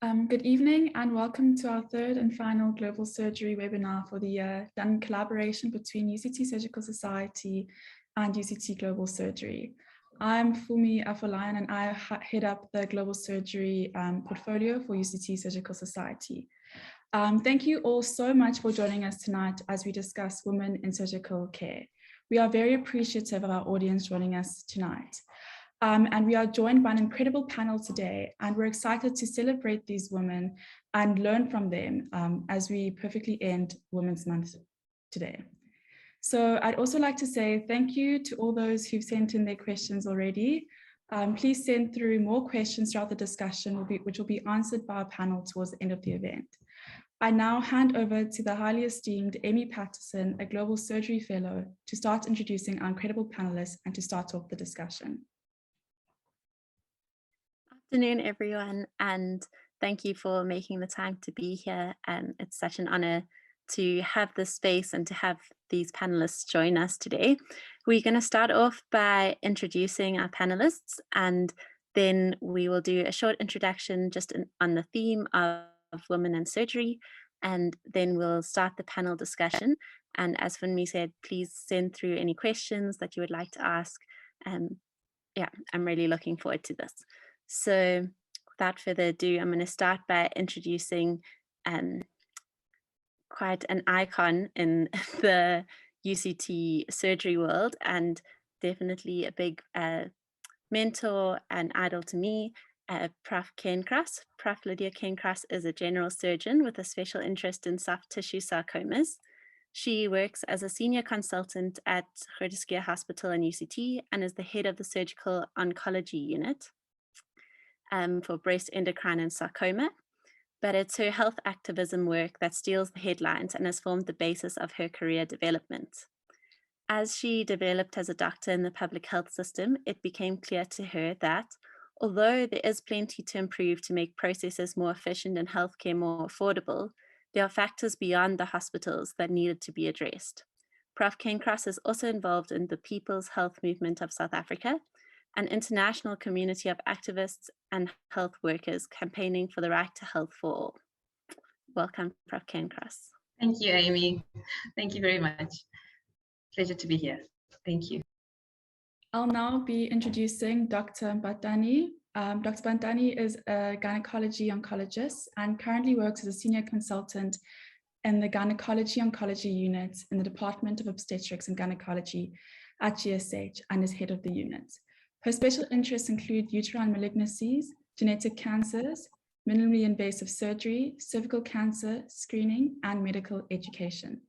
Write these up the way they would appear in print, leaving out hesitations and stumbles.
Good evening and welcome to our third and final Global Surgery webinar for the year, done in collaboration between UCT Surgical Society and UCT Global Surgery. I'm Fumi Afolayan and I head up the Global Surgery portfolio for UCT Surgical Society. Thank you all so much for joining us tonight as we discuss women in surgical care. We are very appreciative of our audience joining us tonight. And we are joined by an incredible panel today, and we're excited to celebrate these women and learn from them as we perfectly end Women's Month today. So I'd also like to say thank you to all those who've sent in their questions already. Please send through more questions throughout the discussion, which will be answered by our panel towards the end of the event. I now hand over to the highly esteemed Amy Paterson, a Global Surgery Fellow, to start introducing our incredible panelists and to start off the discussion. Afternoon, everyone, and thank you for making the time to be here. It's such an honor to have this space and to have these panelists join us today. We're going to start off by introducing our panelists, and then we will do a short introduction just on the theme of women in surgery, and then we'll start the panel discussion. And as Funmi said, please send through any questions that you would like to ask. Yeah, I'm really looking forward to this. So without further ado, I'm going to start by introducing quite an icon in the UCT surgery world, and definitely a big mentor and idol to me, Prof Cairncross. Prof Lydia Cairncross is a general surgeon with a special interest in soft tissue sarcomas. She works as a senior consultant at Groote Hospital in UCT and is the head of the Surgical Oncology Unit for breast endocrine and sarcoma. But it's her health activism work that steals the headlines and has formed the basis of her career development. As she developed as a doctor in the public health system, it became clear to her that although there is plenty to improve to make processes more efficient and healthcare more affordable, there are factors beyond the hospitals that needed to be addressed. Prof Cairncross is also involved in the People's Health Movement of South Africa, an international community of activists and health workers campaigning for the right to health for all. Welcome, Prof Cairncross. Thank you, Amy. Thank you very much. Pleasure to be here. Thank you. I'll now be introducing Dr. Mbatani. Dr. Mbatani is a gynecology oncologist and currently works as a senior consultant in the Gynaecology Oncology Unit in the Department of Obstetrics and Gynaecology at GSH and is head of the unit. Her special interests include uterine malignancies, genetic cancers, minimally invasive surgery, cervical cancer screening, and medical education.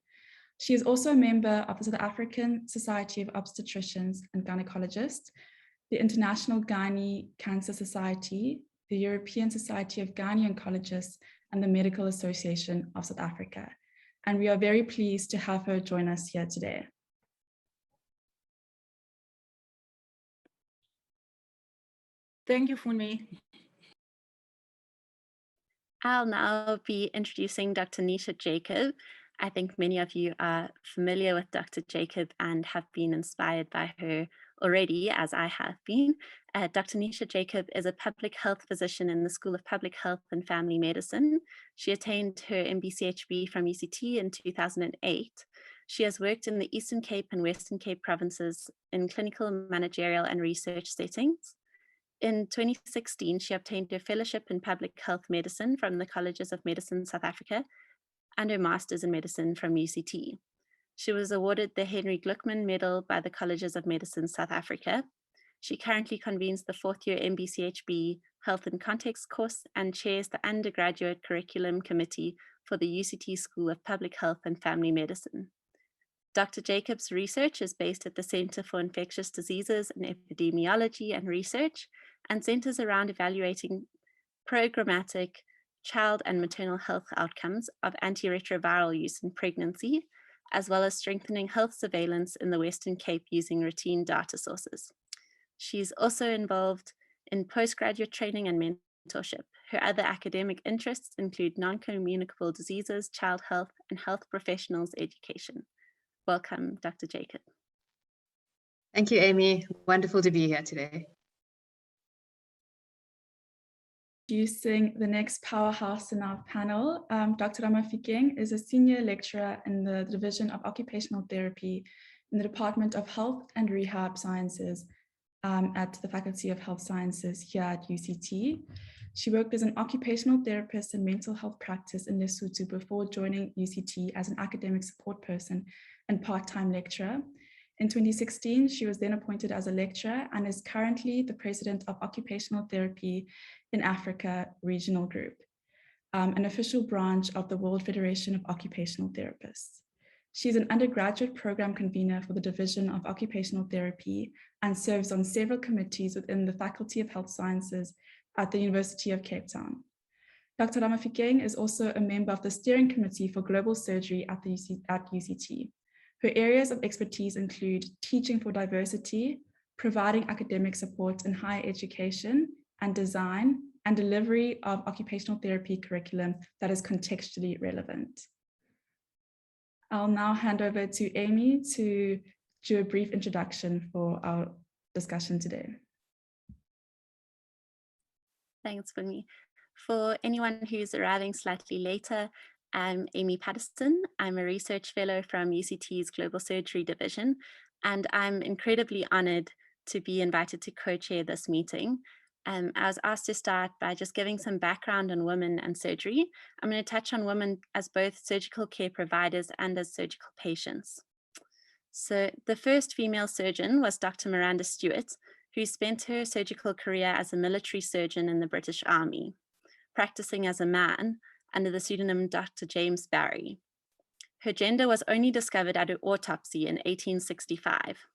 She is also a member of the South African Society of Obstetricians and Gynecologists, the International Gynae Cancer Society, the European Society of Gynae Oncologists, and the Medical Association of South Africa. And we are very pleased to have her join us here today. Thank you, Funmi. I'll now be introducing Dr. Nisha Jacob. I think many of you are familiar with Dr. Jacob and have been inspired by her already, as I have been. Dr. Nisha Jacob is a public health physician in the School of Public Health and Family Medicine. She attained her MBCHB from UCT in 2008. She has worked in the Eastern Cape and Western Cape provinces in clinical, managerial, and research settings. In 2016, she obtained her fellowship in public health medicine from the Colleges of Medicine South Africa and her master's in medicine from UCT. She was awarded the Henry Gluckman Medal by the Colleges of Medicine South Africa. She currently convenes the fourth year MBCHB Health in Context course and chairs the undergraduate curriculum committee for the UCT School of Public Health and Family Medicine. Dr. Jacob's research is based at the Center for Infectious Diseases and Epidemiology and Research and centers around evaluating programmatic child and maternal health outcomes of antiretroviral use in pregnancy, as well as strengthening health surveillance in the Western Cape using routine data sources. She's also involved in postgraduate training and mentorship. Her other academic interests include non-communicable diseases, child health, and health professionals education. Welcome, Dr. Jacob. Thank you, Amy. Wonderful to be here today. Introducing the next powerhouse in our panel, Dr. Ramafikeng is a senior lecturer in the Division of Occupational Therapy in the Department of Health and Rehab Sciences at the Faculty of Health Sciences here at UCT. She worked as an occupational therapist in mental health practice in Lesotho before joining UCT as an academic support person and part-time lecturer. In 2016, she was then appointed as a lecturer and is currently the president of Occupational Therapy in Africa Regional Group, an official branch of the World Federation of Occupational Therapists. She's an undergraduate program convener for the Division of Occupational Therapy and serves on several committees within the Faculty of Health Sciences at the University of Cape Town. Dr. Ramafikeng is also a member of the Steering Committee for Global Surgery at UCT. Her areas of expertise include teaching for diversity, providing academic support in higher education, and design and delivery of occupational therapy curriculum that is contextually relevant. I'll now hand over to Amy to do a brief introduction for our discussion today. Thanks, Funmi. For anyone who's arriving slightly later, I'm Amy Paterson. I'm a research fellow from UCT's Global Surgery Division, and I'm incredibly honored to be invited to co-chair this meeting. I was asked to start by just giving some background on women and surgery. I'm going to touch on women as both surgical care providers and as surgical patients. So the first female surgeon was Dr. Miranda Stewart, who spent her surgical career as a military surgeon in the British Army, practicing as a man under the pseudonym Dr. James Barry. Her gender was only discovered at her autopsy in 1865.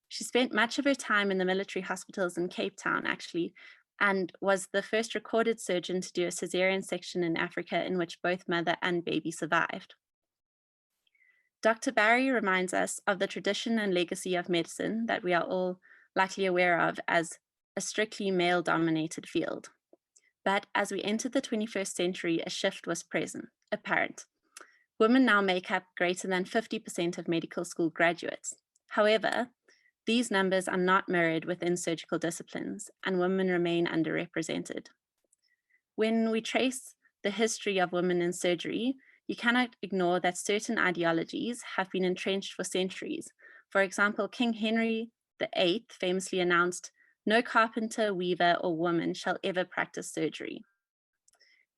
She spent much of her time in the military hospitals in Cape Town, actually, and was the first recorded surgeon to do a cesarean section in Africa in which both mother and baby survived. Dr. Barry reminds us of the tradition and legacy of medicine that we are all likely aware of as a strictly male-dominated field. But as we entered the 21st century, a shift was apparent. Women now make up greater than 50% of medical school graduates. However, these numbers are not mirrored within surgical disciplines, and women remain underrepresented. When we trace the history of women in surgery, you cannot ignore that certain ideologies have been entrenched for centuries. For example, King Henry VIII famously announced, "No carpenter, weaver, or woman shall ever practice surgery."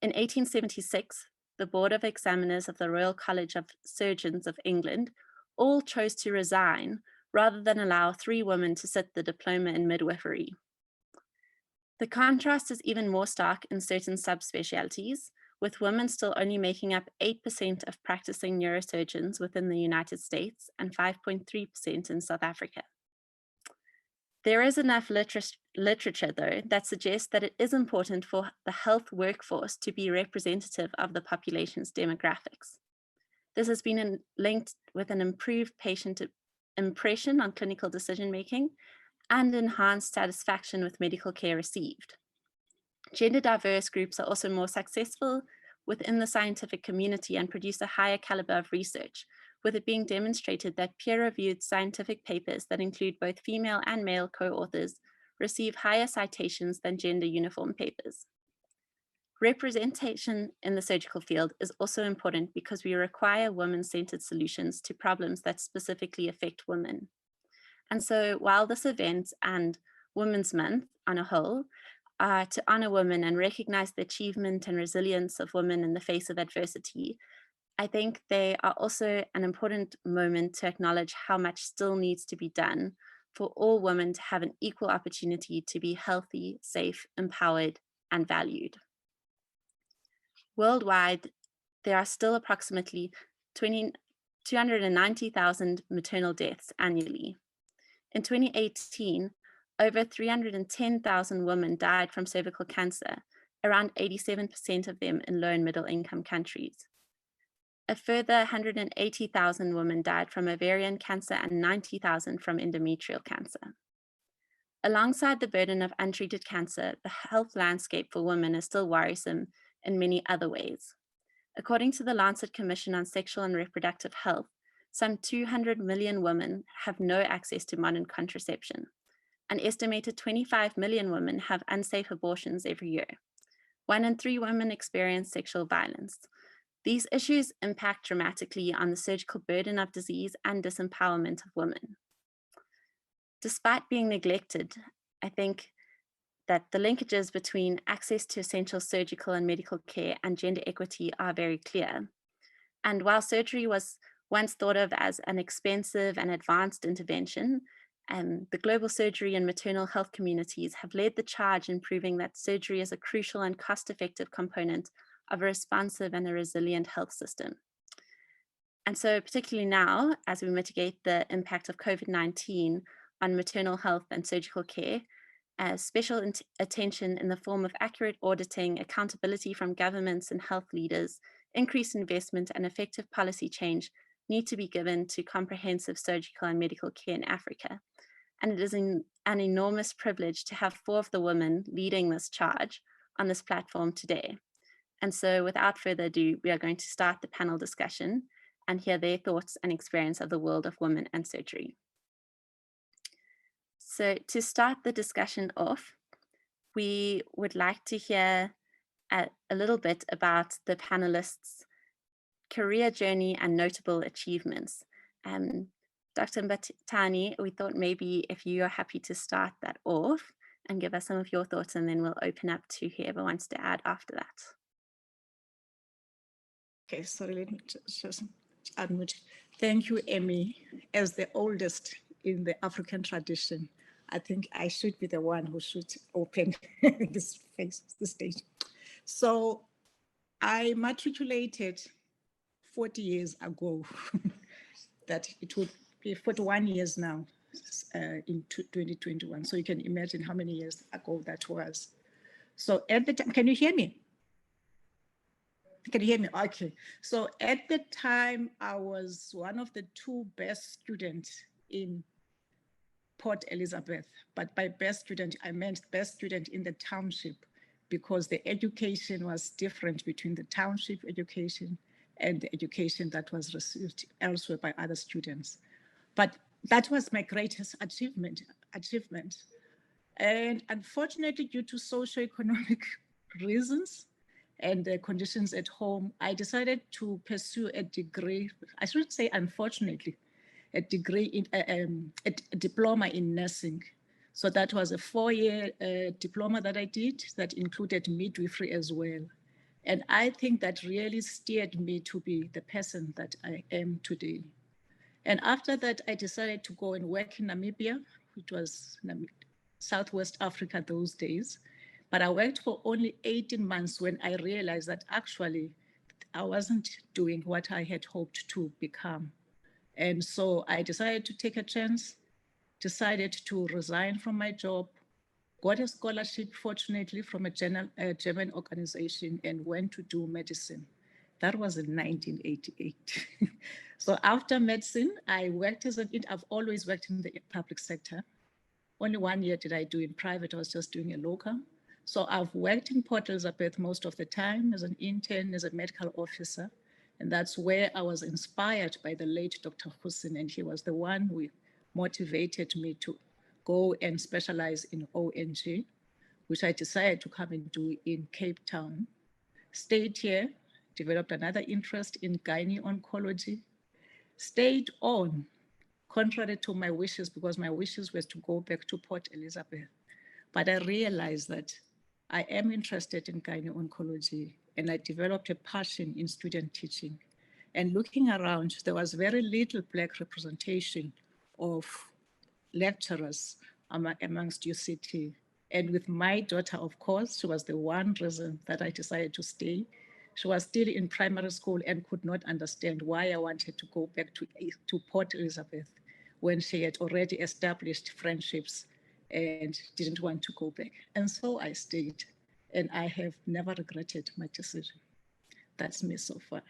In 1876, the Board of Examiners of the Royal College of Surgeons of England all chose to resign rather than allow 3 women to sit the diploma in midwifery. The contrast is even more stark in certain subspecialties, with women still only making up 8% of practicing neurosurgeons within the United States and 5.3% in South Africa. There is enough literature, though, that suggests that it is important for the health workforce to be representative of the population's demographics. This has been linked with an improved patient impression on clinical decision-making and enhanced satisfaction with medical care received. Gender diverse groups are also more successful within the scientific community and produce a higher caliber of research, with it being demonstrated that peer-reviewed scientific papers that include both female and male co-authors receive higher citations than gender-uniform papers. Representation in the surgical field is also important because we require women-centered solutions to problems that specifically affect women. And so while this event and Women's Month on a whole are to honor women and recognize the achievement and resilience of women in the face of adversity, I think they are also an important moment to acknowledge how much still needs to be done for all women to have an equal opportunity to be healthy, safe, empowered, and valued. Worldwide, there are still approximately 290,000 maternal deaths annually. In 2018, over 310,000 women died from cervical cancer, around 87% of them in low and middle income countries. A further 180,000 women died from ovarian cancer and 90,000 from endometrial cancer. Alongside the burden of untreated cancer, the health landscape for women is still worrisome in many other ways. According to the Lancet Commission on Sexual and Reproductive Health, some 200 million women have no access to modern contraception. An estimated 25 million women have unsafe abortions every year. 1 in 3 women experience sexual violence. These issues impact dramatically on the surgical burden of disease and disempowerment of women. Despite being neglected, I think that the linkages between access to essential surgical and medical care and gender equity are very clear. And while surgery was once thought of as an expensive and advanced intervention, the global surgery and maternal health communities have led the charge in proving that surgery is a crucial and cost-effective component of a responsive and a resilient health system. And so particularly now, as we mitigate the impact of COVID-19 on maternal health and surgical care, special attention in the form of accurate auditing, accountability from governments and health leaders, increased investment and effective policy change need to be given to comprehensive surgical and medical care in Africa. And it is an enormous privilege to have 4 of the women leading this charge on this platform today. And so without further ado, we are going to start the panel discussion and hear their thoughts and experience of the world of women and surgery. So to start the discussion off, we would like to hear a little bit about the panelists' career journey and notable achievements. Dr. Mbatani, we thought maybe if you are happy to start that off and give us some of your thoughts, and then we'll open up to whoever wants to add after that. Okay, sorry, let me just admit. Thank you, Amy. As the oldest in the African tradition, I think I should be the one who should open this stage. So I matriculated 40 years ago. That it would be 41 years now in 2021. So you can imagine how many years ago that was. So at the time, can you hear me? Can you hear me? Okay. So at the time, I was one of the 2 best students in Port Elizabeth. But by best student, I meant best student in the township, because the education was different between the township education and the education that was received elsewhere by other students. But that was my greatest achievement. And unfortunately, due to socioeconomic reasons and the conditions at home, I decided to pursue a degree. I shouldn't say unfortunately, a degree in a diploma in nursing. So that was a 4-year diploma that I did that included midwifery as well. And I think that really steered me to be the person that I am today. And after that, I decided to go and work in Namibia, which was Southwest Africa those days. But I worked for only 18 months when I realized that actually I wasn't doing what I had hoped to become. And so I decided to take a chance, decided to resign from my job, got a scholarship, fortunately, from a German organization, and went to do medicine. That was in 1988. So after medicine, I worked I've always worked in the public sector. Only 1 year did I do in private. I was just doing a locum. So I've worked in Port Elizabeth most of the time as an intern, as a medical officer. And that's where I was inspired by the late Dr. Hussein, and he was the one who motivated me to go and specialize in ONG, which I decided to come and do in Cape Town. Stayed here, developed another interest in gynae oncology, stayed on, contrary to my wishes, because my wishes was to go back to Port Elizabeth. But I realized that I am interested in gynae oncology, and I developed a passion in student teaching. And looking around, there was very little Black representation of lecturers amongst UCT. And with my daughter, of course, she was the one reason that I decided to stay. She was still in primary school and could not understand why I wanted to go back to Port Elizabeth when she had already established friendships and didn't want to go back. And so I stayed, and I have never regretted my decision. That's me so far.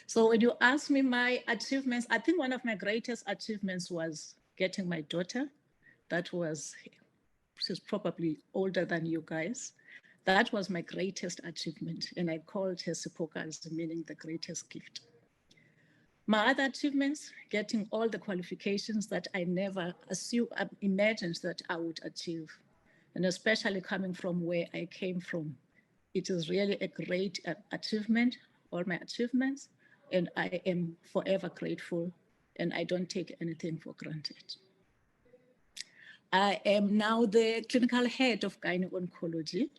So when you ask me my achievements, I think one of my greatest achievements was getting my daughter. She's probably older than you guys. That was my greatest achievement, and I called her Sipokazi, meaning the greatest gift. My other achievements, getting all the qualifications that I never imagined that I would achieve. And especially coming from where I came from, it is really a great achievement, all my achievements, and I am forever grateful, and I don't take anything for granted. I am now the clinical head of Gynaecology Oncology,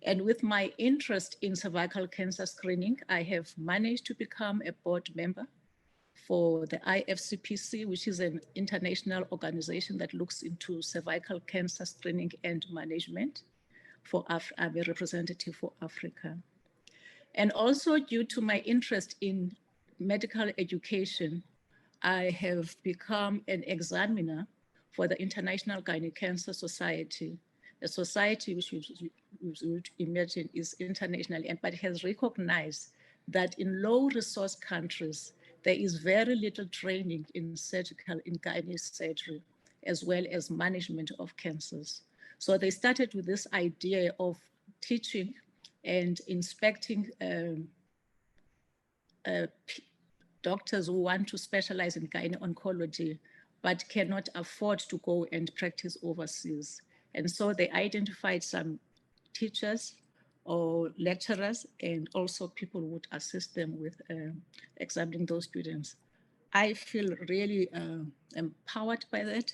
and with my interest in cervical cancer screening, I have managed to become a board member for the IFCPC, which is an international organization that looks into cervical cancer screening and management. I'm a representative for Africa. And also due to my interest in medical education, I have become an examiner for the International Gynaecological Cancer Society, a society which you would imagine is international, but has recognized that in low resource countries, there is very little training in gynae surgery, as well as management of cancers. So they started with this idea of teaching and inspecting doctors who want to specialize in gynae oncology, but cannot afford to go and practice overseas. And so they identified some teachers or lecturers, and also people would assist them with examining those students. I feel really empowered by that.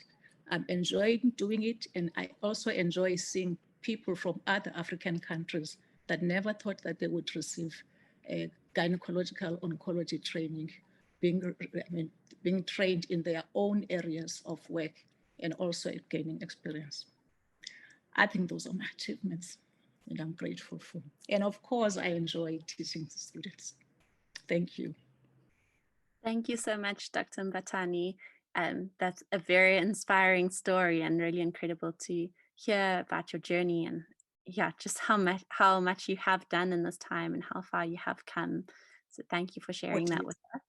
I'm enjoying doing it, and I also enjoy seeing people from other African countries that never thought that they would receive a gynecological oncology training, being trained in their own areas of work and also gaining experience. I think those are my achievements, and I'm grateful for. And of course, I enjoy teaching students. Thank you. Thank you so much, Dr. Mbatani. That's a very inspiring story and really incredible to hear about your journey, and yeah, just how much you have done in this time and how far you have come. So thank you for sharing that with us.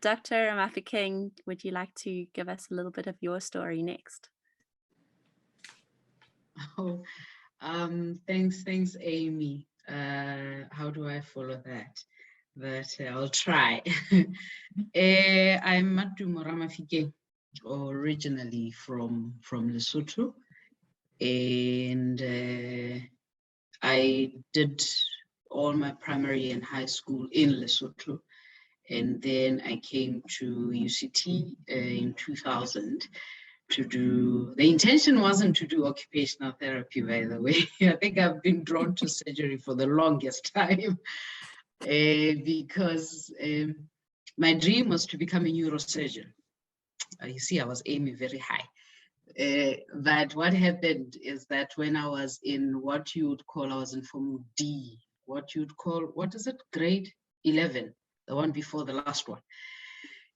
Dr. Ramafikeng, would you like to give us a little bit of your story next? Oh, thanks, Amy. How do I follow that? But I'll try. I'm Matumo Ramafikeng, originally from Lesotho, and I did all my primary and high school in Lesotho, and then I came to UCT in 2000 to do, the intention wasn't to do occupational therapy, by the way. I think I've been drawn to surgery for the longest time because my dream was to become a neurosurgeon. You see, I was aiming very high. But what happened is that when I was in what you would call, I was in Form D, what you'd call, what is it, grade 11, the one before the last one.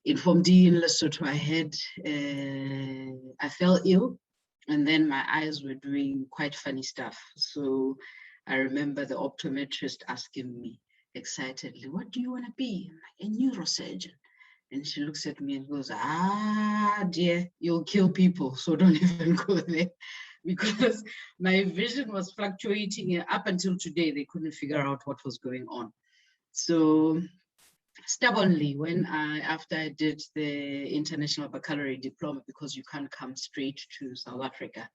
In Form D in Lesotho, I fell ill, and then my eyes were doing quite funny stuff. So I remember the optometrist asking me excitedly, "What do you want to be?" I'm like, "A neurosurgeon." And she looks at me and goes, "Ah, dear, you'll kill people, so don't even go there." Because my vision was fluctuating up until today. They couldn't figure out what was going on. So stubbornly, after I did the International Baccalaureate Diploma, because you can't come straight to South Africa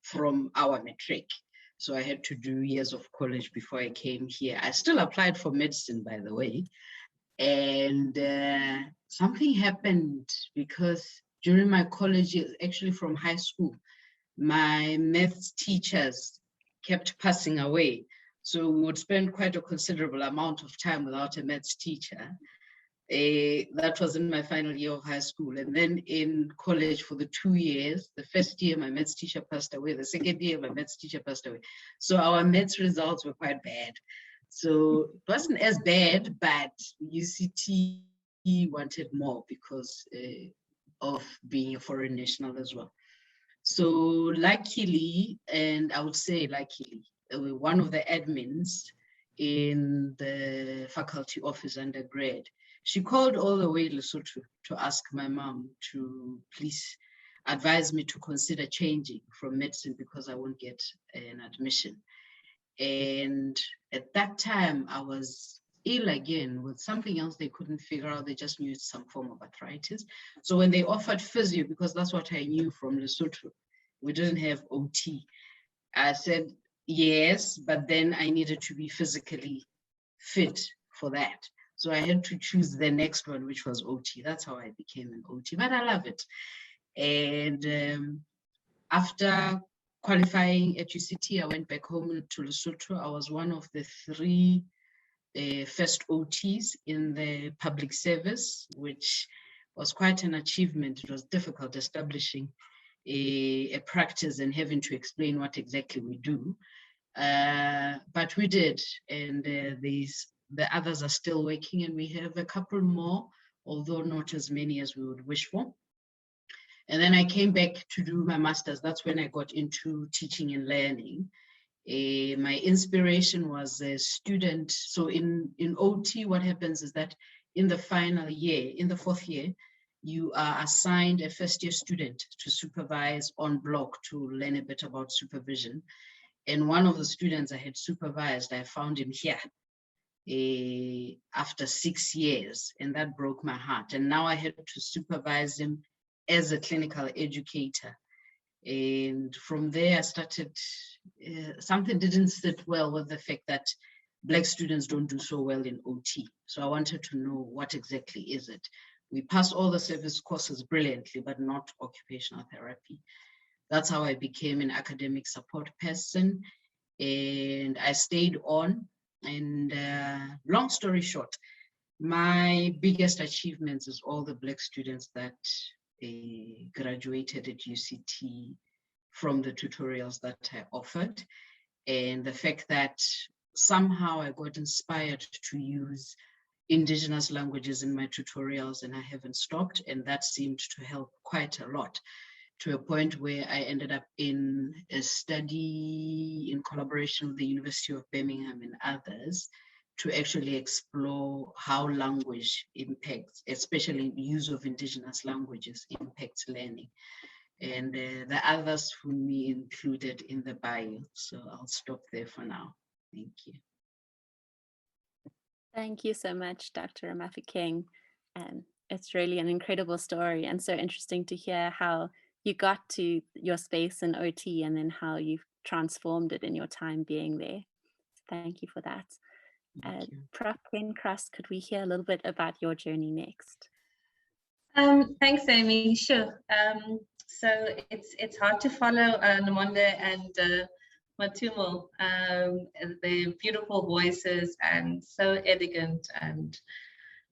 from our matric. So I had to do years of college before I came here. I still applied for medicine, by the way. And something happened because during my college, actually from high school, my maths teachers kept passing away. So we would spend quite a considerable amount of time without a maths teacher. That was in my final year of high school. And then in college for the 2 years, the first year my maths teacher passed away, the second year my maths teacher passed away. So our maths results were quite bad. So it wasn't as bad, but UCT wanted more because of being a foreign national as well. So luckily, and I would say luckily, one of the admins in the faculty office undergrad, she called all the way to Lesotho to ask my mom to please advise me to consider changing from medicine because I won't get an admission. And at that time, I was ill again with something else they couldn't figure out. They just knew it's some form of arthritis. So when they offered physio, because that's what I knew from Lesotho, we didn't have OT. I said yes, but then I needed to be physically fit for that. So I had to choose the next one, which was OT. That's how I became an OT, but I love it. And after qualifying at UCT, I went back home to Lesotho. I was one of the 3 first OTs in the public service, which was quite an achievement. It was difficult establishing a practice and having to explain what exactly we do. But we did, and the others are still working, and we have a couple more, although not as many as we would wish for. And then I came back to do my master's. That's when I got into teaching and learning. My inspiration was a student. So in OT, what happens is that in the final year, in the 4th year, you are assigned a first-year student to supervise on block to learn a bit about supervision. And one of the students I had supervised, I found him here after 6 years, and that broke my heart. And now I had to supervise him as a clinical educator. And from there I started, something didn't sit well with the fact that Black students don't do so well in OT. So I wanted to know what exactly is it. We pass all the service courses brilliantly, but not occupational therapy. That's how I became an academic support person, and I stayed on. And long story short, my biggest achievements is all the Black students that graduated at UCT from the tutorials that I offered, and the fact that somehow I got inspired to use indigenous languages in my tutorials, and I haven't stopped, and that seemed to help quite a lot, to a point where I ended up in a study in collaboration with the University of Birmingham and others to actually explore how language impacts, especially the use of indigenous languages, impacts learning. And the others for me included in the bio. So I'll stop there for now. Thank you. Thank you so much, Dr. Ramafikeng. It's really an incredible story, and so interesting to hear how you got to your space in OT and then how you've transformed it in your time being there. Thank you for that. Prof Cairncross, could we hear a little bit about your journey next? Thanks, Amy. Sure. So it's hard to follow Nomonde and Matumo. Their beautiful voices and so elegant and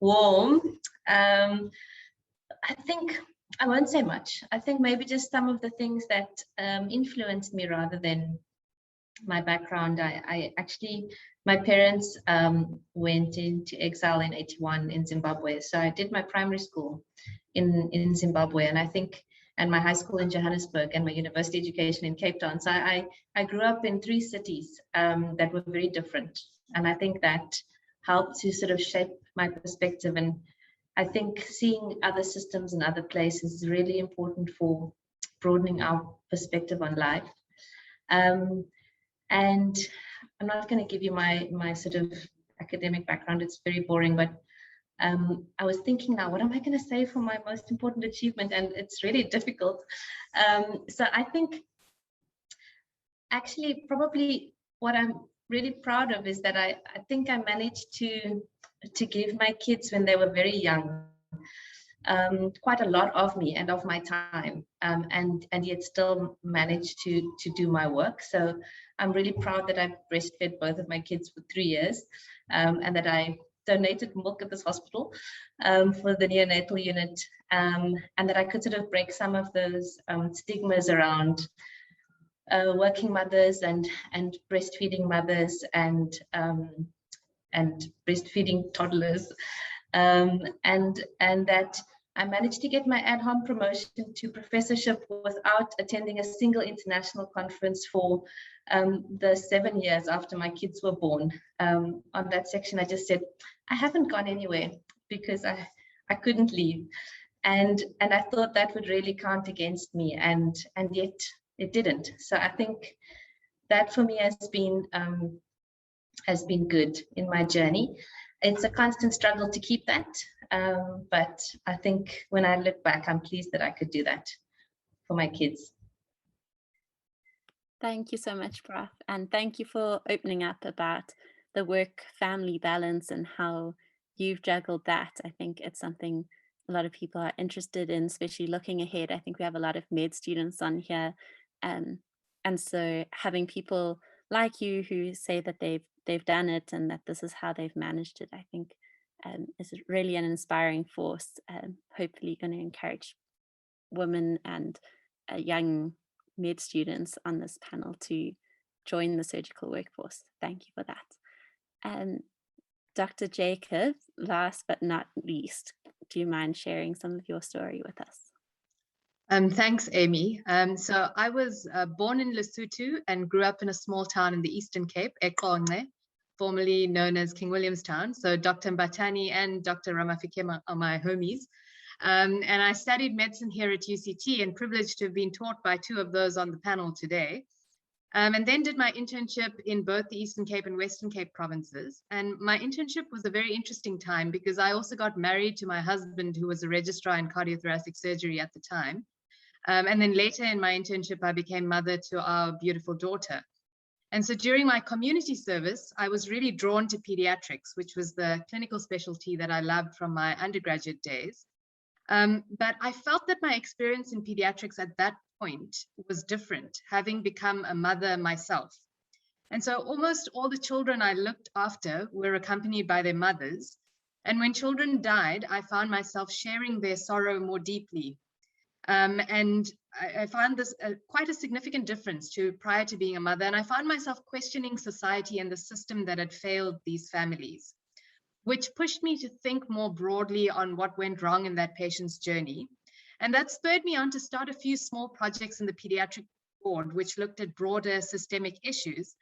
warm. I think I won't say much. I think maybe just some of the things that influenced me rather than my background. I actually, my parents went into exile in '81 in Zimbabwe. So I did my primary school in Zimbabwe, and I think, and my high school in Johannesburg, and my university education in Cape Town. So I grew up in 3 cities that were very different. And I think that helped to sort of shape my perspective. And I think seeing other systems in other places is really important for broadening our perspective on life. And I'm not going to give you my sort of academic background. It's very boring, but I was thinking now, what am I going to say for my most important achievement? And it's really difficult. So I think actually probably what I'm really proud of is that I think I managed to give my kids, when they were very young, quite a lot of me and of my time, and yet still managed to do my work. So I'm really proud that I breastfed both of my kids for 3 years, and that I donated milk at this hospital for the neonatal unit, and that I could sort of break some of those stigmas around working mothers and breastfeeding mothers and breastfeeding toddlers, and that I managed to get my ad hoc promotion to professorship without attending a single international conference for the 7 years after my kids were born. On that section, I just said, I haven't gone anywhere because I couldn't leave. And I thought that would really count against me, and yet it didn't. So I think that for me has been good in my journey. it's a constant struggle to keep that. But I think when I look back, I'm pleased that I could do that for my kids. Thank you so much, Prof. And thank you for opening up about the work-family balance and how you've juggled that. I think it's something a lot of people are interested in, especially looking ahead. I think we have a lot of med students on here. And so having people like you who say that they've done it and that this is how they've managed it, I think is really an inspiring force. Hopefully going to encourage women and young med students on this panel to join the surgical workforce. Thank you for that. Dr. Jacob, last but not least, do you mind sharing some of your story with us? Thanks, Amy. So I was born in Lesotho and grew up in a small town in the Eastern Cape, eQonce, formerly known as King Williamstown. So Dr. Mbatani and Dr. Ramafikeng are my homies. And I studied medicine here at UCT and privileged to have been taught by two of those on the panel today. And then did my internship in both the Eastern Cape and Western Cape provinces. And my internship was a very interesting time because I also got married to my husband, who was a registrar in cardiothoracic surgery at the time. And then later in my internship, I became mother to our beautiful daughter. And so during my community service, I was really drawn to pediatrics, which was the clinical specialty that I loved from my undergraduate days. But I felt that my experience in pediatrics at that point was different, having become a mother myself. And so almost all the children I looked after were accompanied by their mothers. And when children died, I found myself sharing their sorrow more deeply. And I found this quite a significant difference to prior to being a mother. And I found myself questioning society and the system that had failed these families, which pushed me to think more broadly on what went wrong in that patient's journey. And that spurred me on to start a few small projects in the pediatric ward, which looked at broader systemic issues.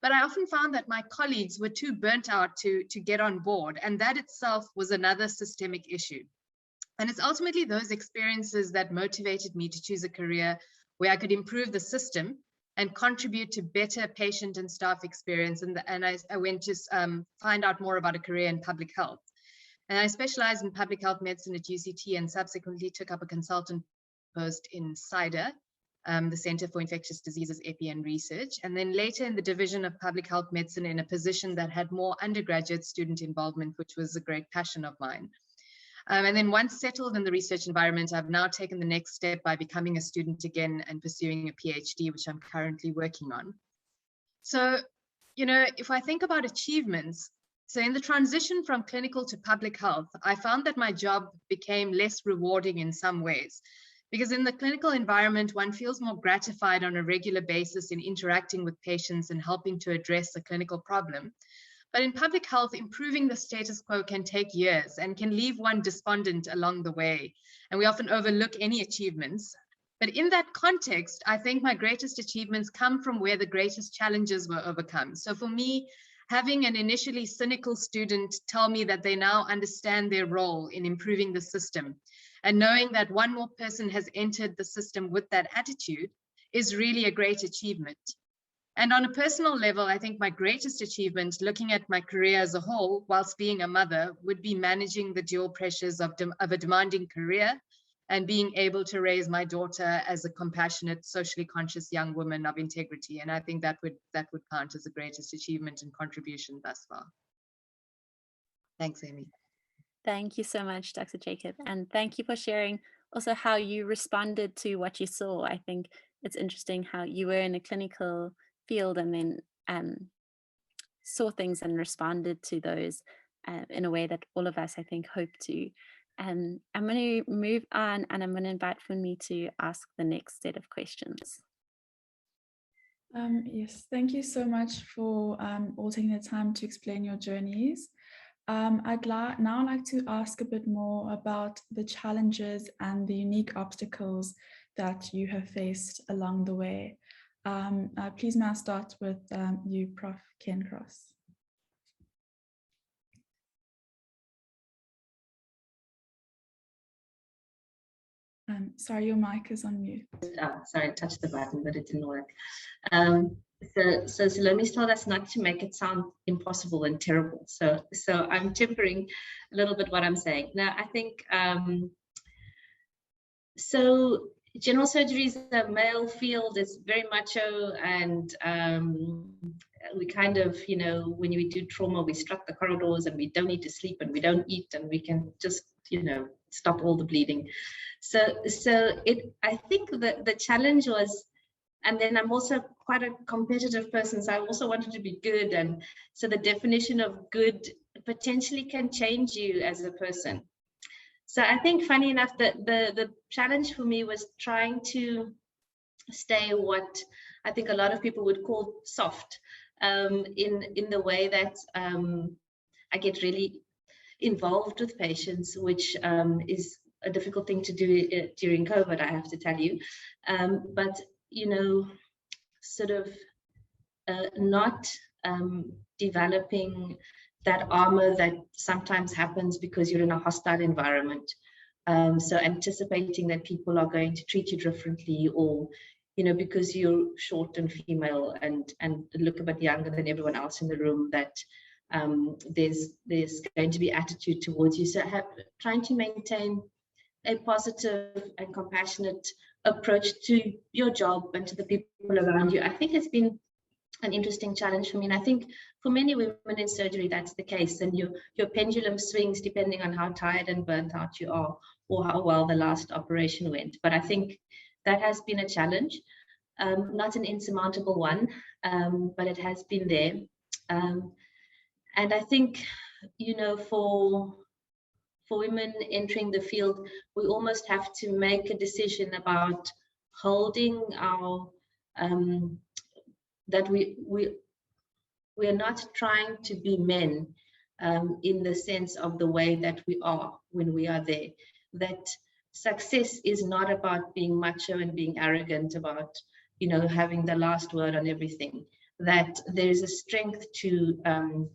But I often found that my colleagues were too burnt out to get on board, and that itself was another systemic issue. And it's ultimately those experiences that motivated me to choose a career where I could improve the system and contribute to better patient and staff experience. And I went to find out more about a career in public health. And I specialized in public health medicine at UCT and subsequently took up a consultant post in CIDA, the Center for Infectious Diseases, Epi and Research. And then later in the Division of Public Health Medicine in a position that had more undergraduate student involvement, which was a great passion of mine. And then once settled in the research environment, I've now taken the next step by becoming a student again and pursuing a PhD, which I'm currently working on. So, you know, if I think about achievements, so in the transition from clinical to public health, I found that my job became less rewarding in some ways, because in the clinical environment, one feels more gratified on a regular basis in interacting with patients and helping to address a clinical problem. But in public health, improving the status quo can take years and can leave one despondent along the way. And we often overlook any achievements. But in that context, I think my greatest achievements come from where the greatest challenges were overcome. So for me, having an initially cynical student tell me that they now understand their role in improving the system, and knowing that one more person has entered the system with that attitude is really a great achievement. And on a personal level, I think my greatest achievement, looking at my career as a whole, whilst being a mother, would be managing the dual pressures of a demanding career and being able to raise my daughter as a compassionate, socially conscious young woman of integrity. And I think that would count as the greatest achievement and contribution thus far. Thanks, Amy. Thank you so much, Dr. Jacob. And thank you for sharing also how you responded to what you saw. I think it's interesting how you were in a clinical field and then saw things and responded to those in a way that all of us, I think, hope to. I'm going to move on and I'm going to invite Funmi to ask the next set of questions. Yes, thank you so much for all taking the time to explain your journeys. I'd now like to ask a bit more about the challenges and the unique obstacles that you have faced along the way. Please may I start with you, Prof Cairncross. Sorry, your mic is on mute. Sorry, I touched the button, but it didn't work. So Salome's told us not to make it sound impossible and terrible. So I'm tempering a little bit what I'm saying. Now, I think, so general surgery is a male field, it's very macho, and we kind of, you know, when we do trauma, we strut the corridors and we don't need to sleep and we don't eat and we can just, you know, stop all the bleeding. So I think that the challenge was, and then I'm also quite a competitive person, so I also wanted to be good. And so the definition of good potentially can change you as a person. So I think, funny enough, the challenge for me was trying to stay what I think a lot of people would call soft, in the way that I get really involved with patients, which is a difficult thing to do during COVID, I have to tell you. But, you know, sort of not developing that armor that sometimes happens because you're in a hostile environment. So anticipating that people are going to treat you differently, or, you know, because you're short and female and look a bit younger than everyone else in the room, that there's going to be attitude towards you. So trying to maintain a positive and compassionate approach to your job and to the people around you, I think has been an interesting challenge for me. And I think for many women in surgery, that's the case. And your pendulum swings depending on how tired and burnt out you are, or how well the last operation went. But I think that has been a challenge, not an insurmountable one, but it has been there. And I think, you know, for women entering the field, we almost have to make a decision about holding our, that we are not trying to be men in the sense of the way that we are when we are there. That success is not about being macho and being arrogant, about, you know, having the last word on everything. That there is a strength to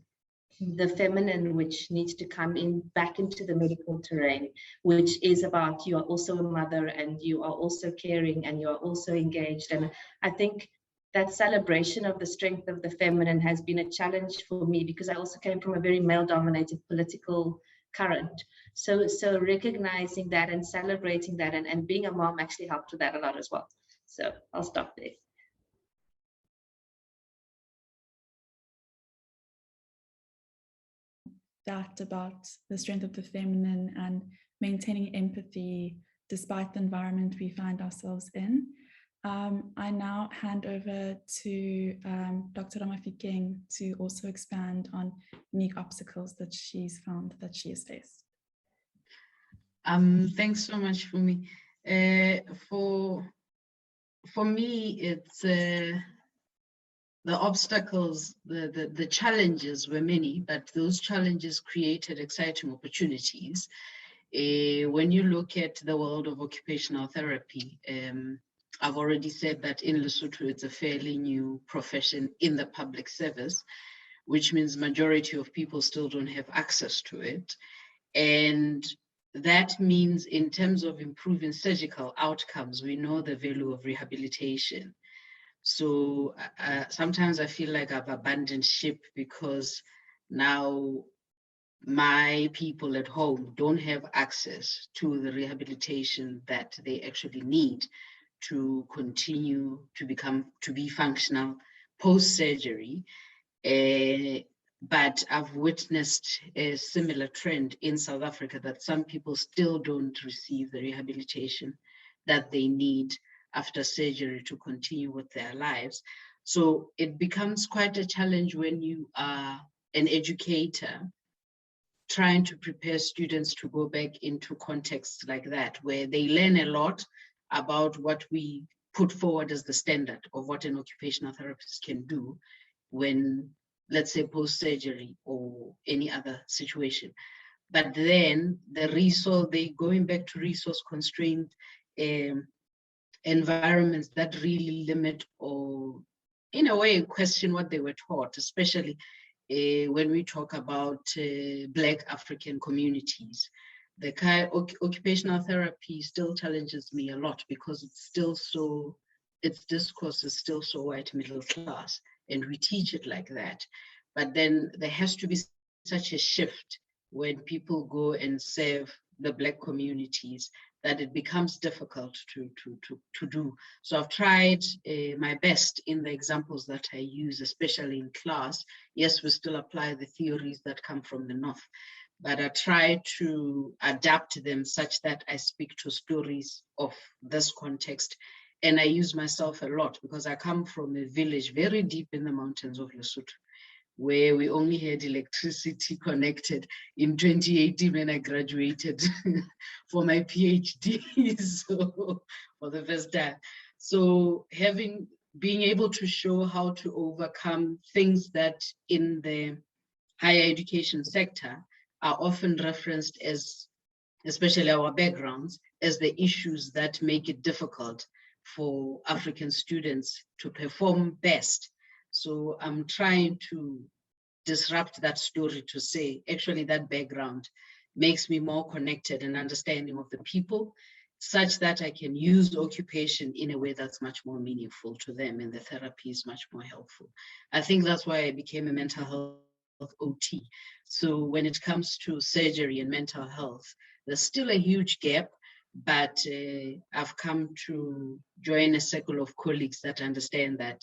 the feminine which needs to come in back into the medical terrain, which is about you are also a mother and you are also caring and you are also engaged. And I think that celebration of the strength of the feminine has been a challenge for me, because I also came from a very male-dominated political current. So recognizing that and celebrating that, and being a mom actually helped with that a lot as well. So I'll stop there. That about the strength of the feminine and maintaining empathy despite the environment we find ourselves in. I now hand over to Dr. Ramafikeng to also expand on unique obstacles that she's found that she has faced. Thanks so much, Fumi. For me, it's the obstacles, the challenges were many, but those challenges created exciting opportunities. When you look at the world of occupational therapy, I've already said that in Lesotho, it's a fairly new profession in the public service, which means majority of people still don't have access to it. And that means in terms of improving surgical outcomes, we know the value of rehabilitation. So sometimes I feel like I've abandoned ship, because now my people at home don't have access to the rehabilitation that they actually need to continue to be functional post-surgery. But I've witnessed a similar trend in South Africa, that some people still don't receive the rehabilitation that they need after surgery to continue with their lives. So it becomes quite a challenge when you are an educator trying to prepare students to go back into contexts like that, where they learn a lot about what we put forward as the standard of what an occupational therapist can do when, let's say, post-surgery or any other situation. But then they going back to resource-constrained environments that really limit, or in a way question what they were taught, especially when we talk about Black African communities, the occupational therapy still challenges me a lot because its discourse is still so white middle class, and we teach it like that. But then there has to be such a shift when people go and serve the Black communities that it becomes difficult to do. So I've tried my best in the examples that I use, especially in class. Yes, we still apply the theories that come from the North, but I try to adapt them such that I speak to stories of this context. And I use myself a lot because I come from a village very deep in the mountains of Lesotho, where we only had electricity connected in 2018 when I graduated for my PhD, so for the first time. So being able to show how to overcome things that in the higher education sector are often referenced as, especially our backgrounds, as the issues that make it difficult for African students to perform best. So I'm trying to disrupt that story to say, actually, that background makes me more connected and understanding of the people, such that I can use occupation in a way that's much more meaningful to them, and the therapy is much more helpful. I think that's why I became a mental health OT. So when it comes to surgery and mental health, there's still a huge gap, but I've come to join a circle of colleagues that understand that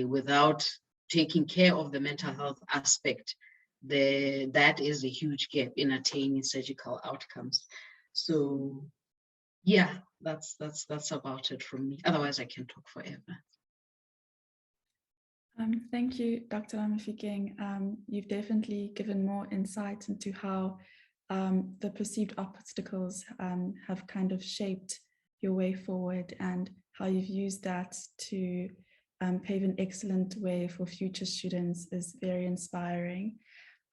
without taking care of the mental health aspect, that is a huge gap in attaining surgical outcomes. So yeah, that's about it from me. Otherwise I can talk forever. Thank you, Dr. Ramafikeng. You've definitely given more insight into how the perceived obstacles have kind of shaped your way forward, and how you've used that to pave an excellent way for future students is very inspiring.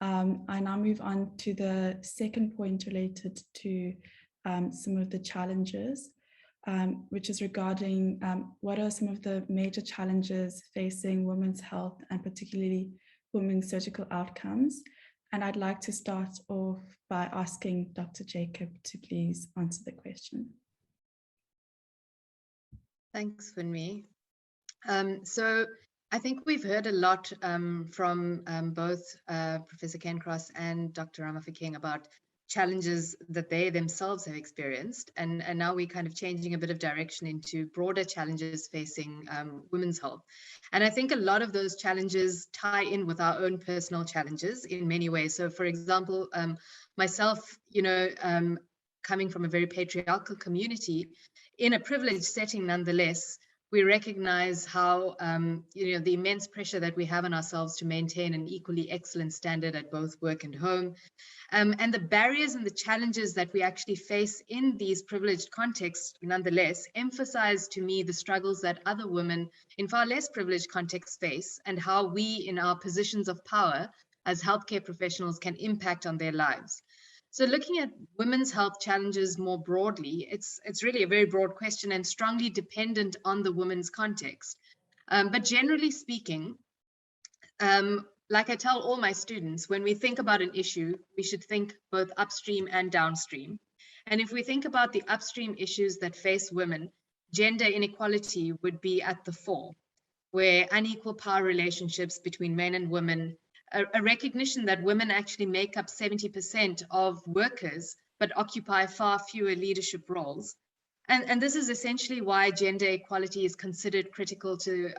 I now move on to the second point related to some of the challenges, which is regarding what are some of the major challenges facing women's health and particularly women's surgical outcomes. And I'd like to start off by asking Dr. Jacob to please answer the question. Thanks, Funmi. So I think we've heard a lot from both Professor Cairncross and Dr. Ramafikeng about challenges that they themselves have experienced. And now we're kind of changing a bit of direction into broader challenges facing women's health. And I think a lot of those challenges tie in with our own personal challenges in many ways. So for example, myself, coming from a very patriarchal community, in a privileged setting nonetheless, we recognize how, the immense pressure that we have on ourselves to maintain an equally excellent standard at both work and home, and the barriers and the challenges that we actually face in these privileged contexts nonetheless emphasize to me the struggles that other women in far less privileged contexts face, and how we in our positions of power as healthcare professionals can impact on their lives. So looking at women's health challenges more broadly, it's really a very broad question and strongly dependent on the woman's context. But generally speaking, like I tell all my students, when we think about an issue, we should think both upstream and downstream. And if we think about the upstream issues that face women, gender inequality would be at the fore, where unequal power relationships between men and women, a recognition that women actually make up 70% of workers, but occupy far fewer leadership roles. And this is essentially why gender equality is considered critical to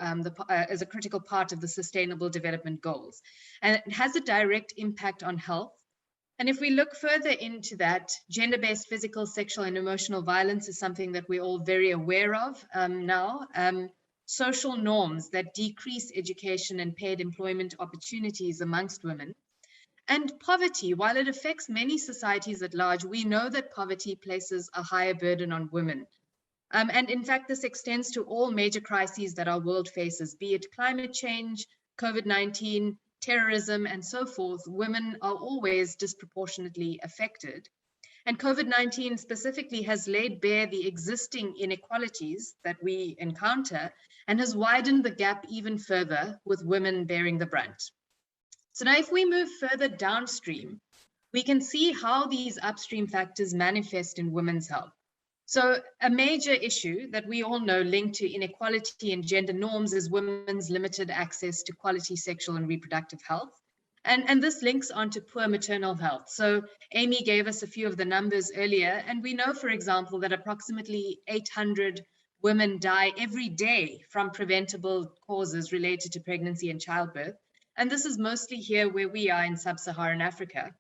as a critical part of the Sustainable Development Goals. And it has a direct impact on health. And if we look further into that, gender-based physical, sexual, and emotional violence is something that we're all very aware of now. Social norms that decrease education and paid employment opportunities amongst women. And poverty, while it affects many societies at large, we know that poverty places a higher burden on women. And in fact, this extends to all major crises that our world faces, be it climate change, COVID-19, terrorism, and so forth. Women are always disproportionately affected. And COVID-19 specifically has laid bare the existing inequalities that we encounter and has widened the gap even further, with women bearing the brunt. So now if we move further downstream, we can see how these upstream factors manifest in women's health. So a major issue that we all know linked to inequality and gender norms is women's limited access to quality sexual and reproductive health. And this links onto poor maternal health. So Amy gave us a few of the numbers earlier, and we know, for example, that approximately 800 women die every day from preventable causes related to pregnancy and childbirth. And this is mostly here where we are in sub-Saharan Africa.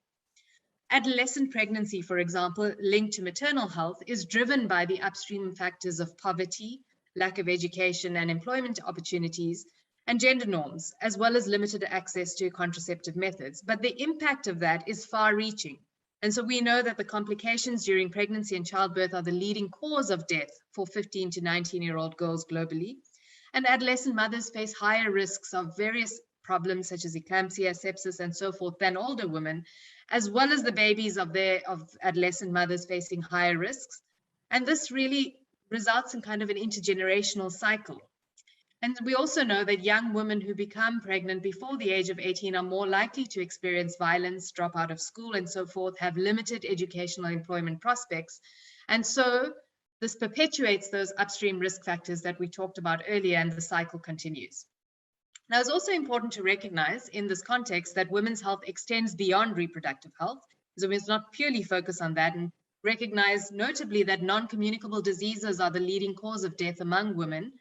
Adolescent pregnancy, for example, linked to maternal health, is driven by the upstream factors of poverty, lack of education and employment opportunities, and gender norms, as well as limited access to contraceptive methods. But the impact of that is far-reaching. And so we know that the complications during pregnancy and childbirth are the leading cause of death for 15 to 19-year-old girls globally. And adolescent mothers face higher risks of various problems such as eclampsia, sepsis, and so forth than older women, as well as the babies of adolescent mothers facing higher risks. And this really results in kind of an intergenerational cycle. And we also know that young women who become pregnant before the age of 18 are more likely to experience violence, drop out of school, and so forth, have limited educational employment prospects. And so this perpetuates those upstream risk factors that we talked about earlier, and the cycle continues. Now, it's also important to recognize in this context that women's health extends beyond reproductive health. So it's not purely focused on that, and recognize notably that non-communicable diseases are the leading cause of death among women,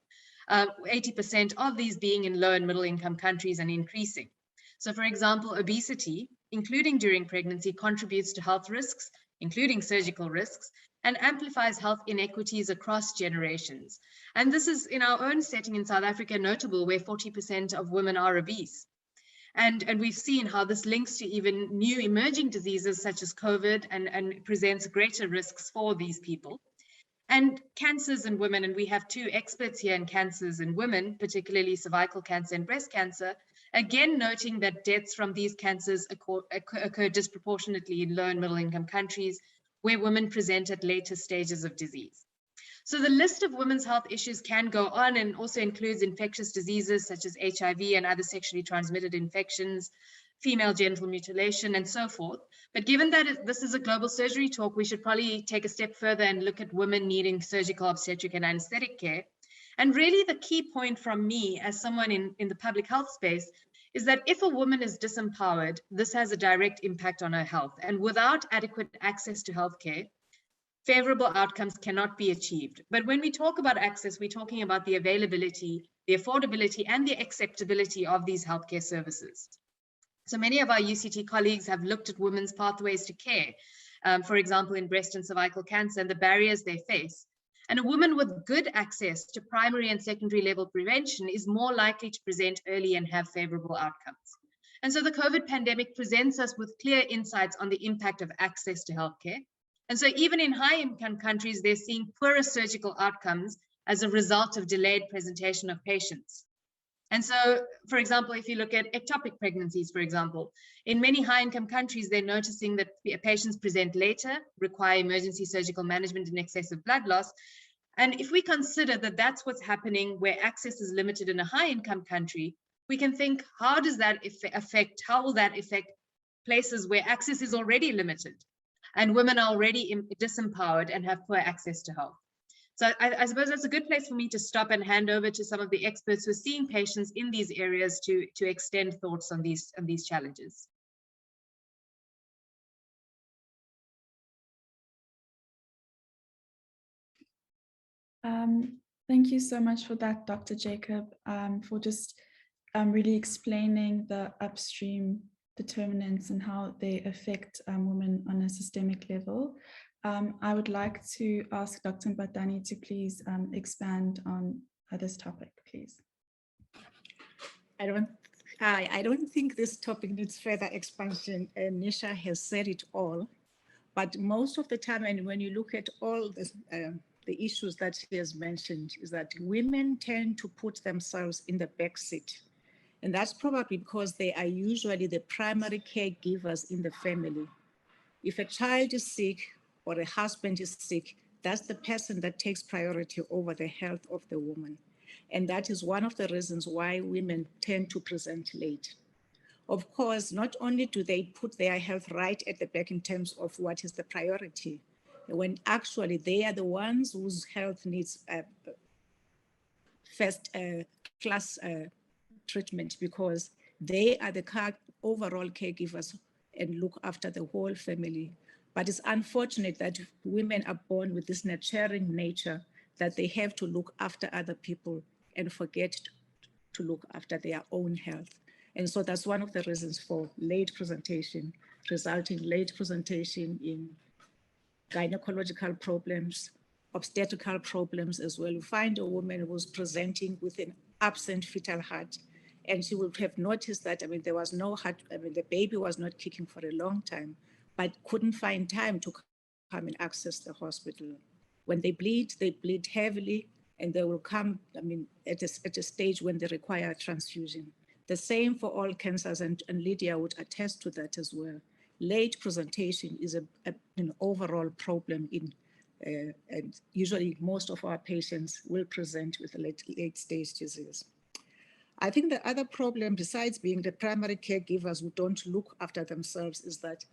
80% of these being in low and middle income countries and increasing. So for example, obesity, including during pregnancy, contributes to health risks, including surgical risks, and amplifies health inequities across generations. And this is in our own setting in South Africa notable, where 40% of women are obese. And we've seen how this links to even new emerging diseases such as COVID and presents greater risks for these people. And cancers in women, and we have two experts here in cancers in women, particularly cervical cancer and breast cancer, again noting that deaths from these cancers occur disproportionately in low and middle income countries where women present at later stages of disease. So the list of women's health issues can go on and also includes infectious diseases such as HIV and other sexually transmitted infections, female genital mutilation, and so forth. But given that this is a global surgery talk, we should probably take a step further and look at women needing surgical, obstetric, and anesthetic care. And really the key point from me as someone in the public health space is that if a woman is disempowered, this has a direct impact on her health. And without adequate access to healthcare, favorable outcomes cannot be achieved. But when we talk about access, we're talking about the availability, the affordability, and the acceptability of these healthcare services. So many of our UCT colleagues have looked at women's pathways to care, for example, in breast and cervical cancer and the barriers they face. And a woman with good access to primary and secondary level prevention is more likely to present early and have favorable outcomes. And so the COVID pandemic presents us with clear insights on the impact of access to healthcare. And so even in high-income countries, they're seeing poorer surgical outcomes as a result of delayed presentation of patients. And so, for example, if you look at ectopic pregnancies, for example, in many high-income countries, they're noticing that patients present later, require emergency surgical management and excessive blood loss. And if we consider that that's what's happening where access is limited in a high-income country, we can think, how will that affect places where access is already limited and women are already disempowered and have poor access to health? So I suppose that's a good place for me to stop and hand over to some of the experts who are seeing patients in these areas to extend thoughts on these challenges. Thank you so much for that, Dr. Jacob, for just really explaining the upstream determinants and how they affect women on a systemic level. I would like to ask Dr. Mbatani to please expand on this topic, please. I don't think this topic needs further expansion. Nisha has said it all, but most of the time, and when you look at all the issues that she has mentioned, is that women tend to put themselves in the back seat. And that's probably because they are usually the primary caregivers in the family. If a child is sick, or a husband is sick, that's the person that takes priority over the health of the woman. And that is one of the reasons why women tend to present late. Of course, not only do they put their health right at the back in terms of what is the priority, when actually they are the ones whose health needs first class treatment, because they are the overall caregivers and look after the whole family. But it's unfortunate that women are born with this nurturing nature that they have to look after other people and forget to look after their own health. And so that's one of the reasons for late presentation, resulting late presentation in gynecological problems, obstetrical problems as well. You find a woman who's presenting with an absent fetal heart, and she would have noticed that, there was no heart, the baby was not kicking for a long time, but couldn't find time to come and access the hospital. When they bleed heavily, and they will come, at a stage when they require a transfusion. The same for all cancers, and Lydia would attest to that as well. Late presentation is an overall problem and usually most of our patients will present with a late stage disease. I think the other problem, besides being the primary caregivers who don't look after themselves, is that,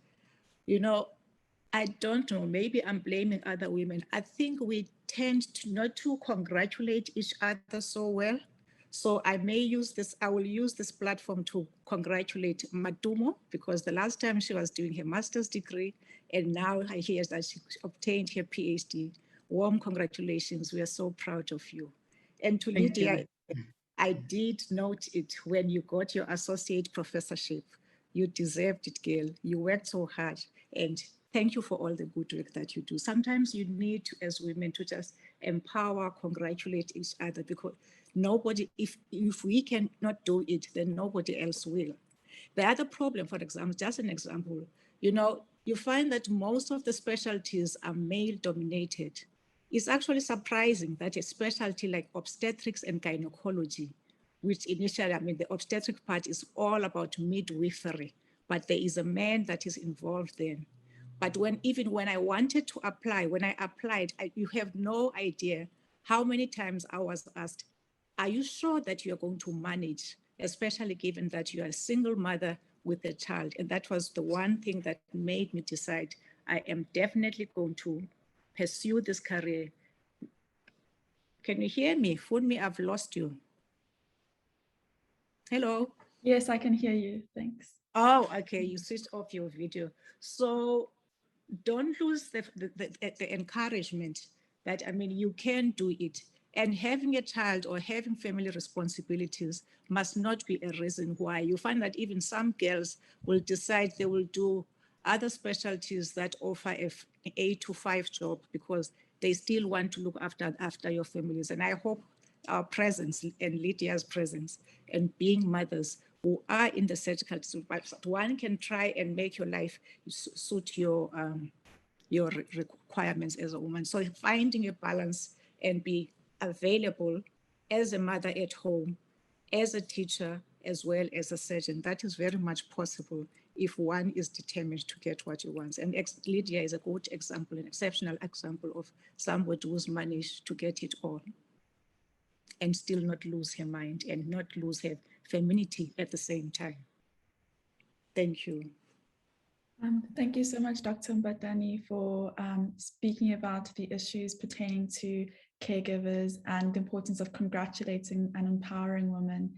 I don't know, maybe I'm blaming other women. I think we tend to not to congratulate each other so well. So I will use this platform to congratulate Matumo, because the last time she was doing her master's degree, and now I hear that she obtained her PhD. Warm congratulations, we are so proud of you. And to Lydia, I did note it when you got your associate professorship. You deserved it, girl. You worked so hard, and thank you for all the good work that you do. Sometimes you need to, as women, to just empower, congratulate each other, because nobody, if we cannot do it, then nobody else will. The other problem, for example, just an example, you find that most of the specialties are male dominated. It's actually surprising that a specialty like obstetrics and gynecology, which initially, the obstetric part is all about midwifery, but there is a man that is involved then. But even when I wanted to apply, when I applied, you have no idea how many times I was asked, are you sure that you're going to manage, especially given that you are a single mother with a child? And that was the one thing that made me decide I am definitely going to pursue this career. Can you hear me? Phone me, I've lost you. Hello? Yes, I can hear you, thanks. Oh, okay, you switched off your video. So don't lose the encouragement that, you can do it. And having a child or having family responsibilities must not be a reason why. You find that even some girls will decide they will do other specialties that offer an 8 to 5 job because they still want to look after your families. And I hope our presence and Lydia's presence and being mothers who are in the surgical field, one can try and make your life suit your requirements as a woman. So finding a balance and be available as a mother at home, as a teacher, as well as a surgeon, that is very much possible if one is determined to get what he wants. And Lydia is a good example, an exceptional example of somebody who's managed to get it all and still not lose her mind and not lose her femininity at the same time. Thank you. Thank you so much, Dr. Mbatani, for speaking about the issues pertaining to caregivers and the importance of congratulating and empowering women.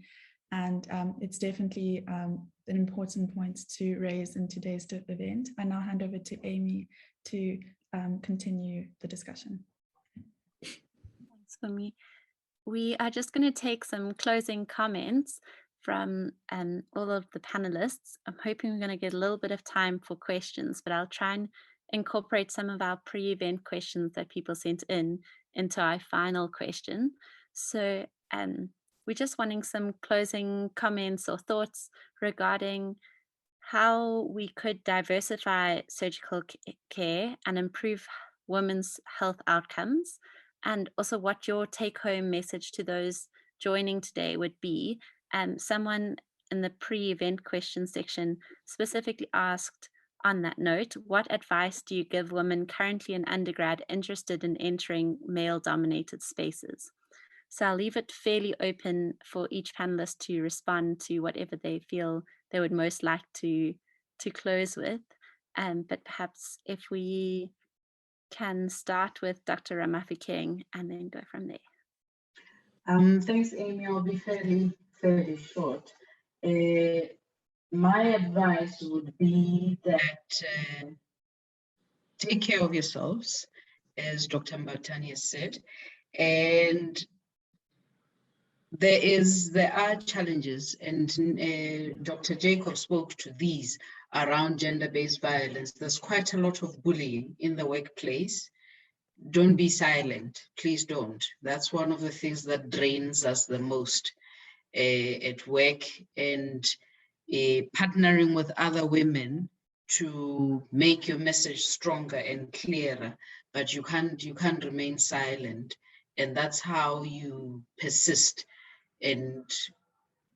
And it's definitely an important point to raise in today's event. I now hand over to Amy to continue the discussion. Thanks for me. We are just going to take some closing comments from all of the panelists. I'm hoping we're going to get a little bit of time for questions, but I'll try and incorporate some of our pre-event questions that people sent into our final question. So we're just wanting some closing comments or thoughts regarding how we could diversify surgical care and improve women's health outcomes, and also what your take-home message to those joining today would be. Someone in the pre-event question section specifically asked, on that note, what advice do you give women currently in undergrad interested in entering male-dominated spaces? So I'll leave it fairly open for each panelist to respond to whatever they feel they would most like to close with. But perhaps if we can start with Dr. Ramafikeng and then go from there. Thanks, Amy. I'll be fairly short. My advice would be that take care of yourselves, as Dr. Mbatani has said, and there are challenges, and Dr. Jacob spoke to these around gender-based violence. There's quite a lot of bullying in the workplace. Don't be silent, please don't. That's one of the things that drains us the most at work, and partnering with other women to make your message stronger and clearer, but you can't remain silent. And that's how you persist and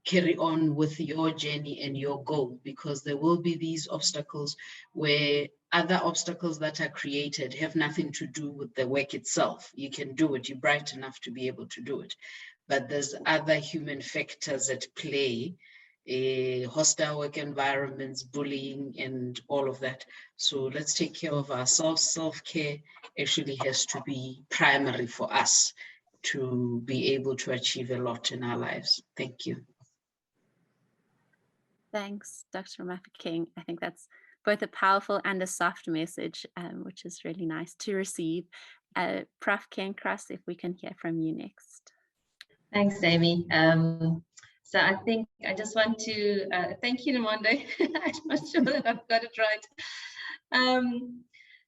carry on with your journey and your goal, because there will be these obstacles where other obstacles that are created have nothing to do with the work itself. You can do it, you're bright enough to be able to do it. But there's other human factors at play, hostile work environments, bullying, and all of that. So let's take care of ourselves. Self-care actually has to be primary for us to be able to achieve a lot in our lives. Thank you. Thanks, Dr. Ramafikeng. I think that's both a powerful and a soft message, which is really nice to receive. Prof Cairncross, if we can hear from you next. Thanks, Amy. So I think I just want to thank you, Nomonde. I'm not sure that I've got it right.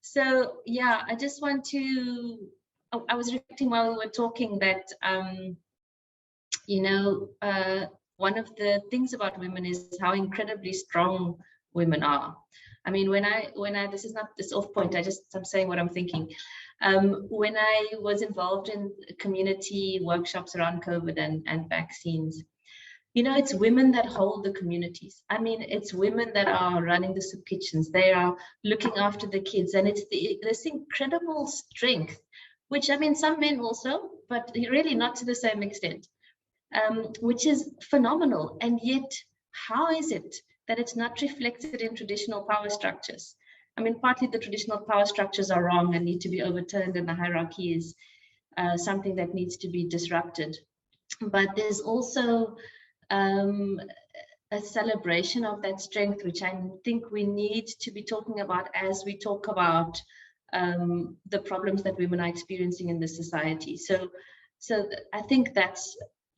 So yeah, I just want to, I was reflecting while we were talking that, you know, one of the things about women is how incredibly strong women are. I mean, when I this is not this off point, I'm saying what I'm thinking. When I was involved in community workshops around COVID and vaccines, you know, it's women that hold the communities. I mean, it's women that are running the soup kitchens. They are looking after the kids, and it's this incredible strength, which, I mean, some men also, but really not to the same extent, which is phenomenal. And yet, how is it that it's not reflected in traditional power structures? I mean, partly the traditional power structures are wrong and need to be overturned, and the hierarchy is something that needs to be disrupted. But there's also a celebration of that strength, which I think we need to be talking about as we talk about the problems that women are experiencing in this society. So I think that's,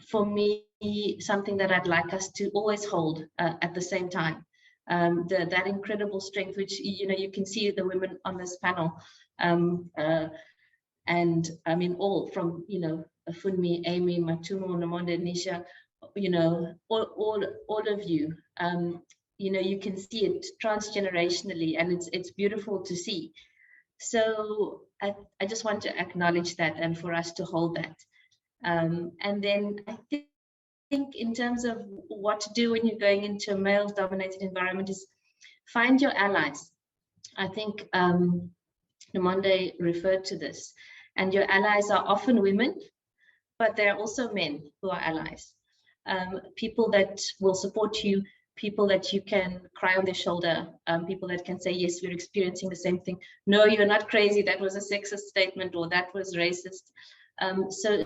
for me, something that I'd like us to always hold at the same time. That incredible strength, which, you know, you can see the women on this panel, and I mean, all from, you know, Funmi, Amy, Matumo, Nomonde, Nisha, you know, all of you, you know, you can see it transgenerationally, and it's beautiful to see. So I just want to acknowledge that, and for us to hold that. And then I think in terms of what to do when you're going into a male-dominated environment is find your allies. I think Nomonde referred to this, and your allies are often women, but there are also men who are allies. People that will support you, people that you can cry on their shoulder, people that can say, yes, we're experiencing the same thing. No, you're not crazy. That was a sexist statement, or that was racist. So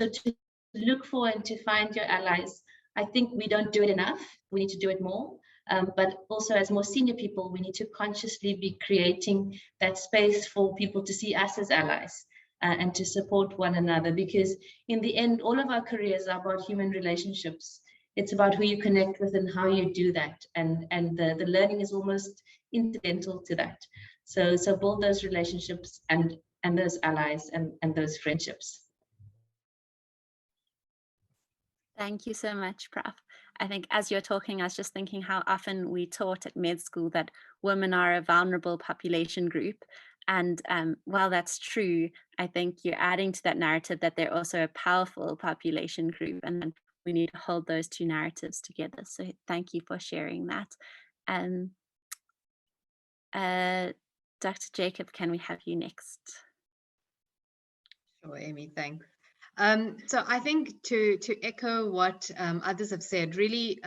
to look for and to find your allies, I think we don't do it enough. We need to do it more. But also, as more senior people, we need to consciously be creating that space for people to see us as allies. And to support one another, because in the end, all of our careers are about human relationships. It's about who you connect with and how you do that, and the learning is almost incidental to that. So build those relationships and those allies and those friendships. Thank you so much, Prof. I think as you're talking, I was just thinking how often we taught at med school that women are a vulnerable population group. And while that's true, I think you're adding to that narrative that they're also a powerful population group, and then we need to hold those two narratives together. So thank you for sharing that. Dr. Jacob, can we have you next? Sure, Amy, thanks. So I think to echo what others have said, really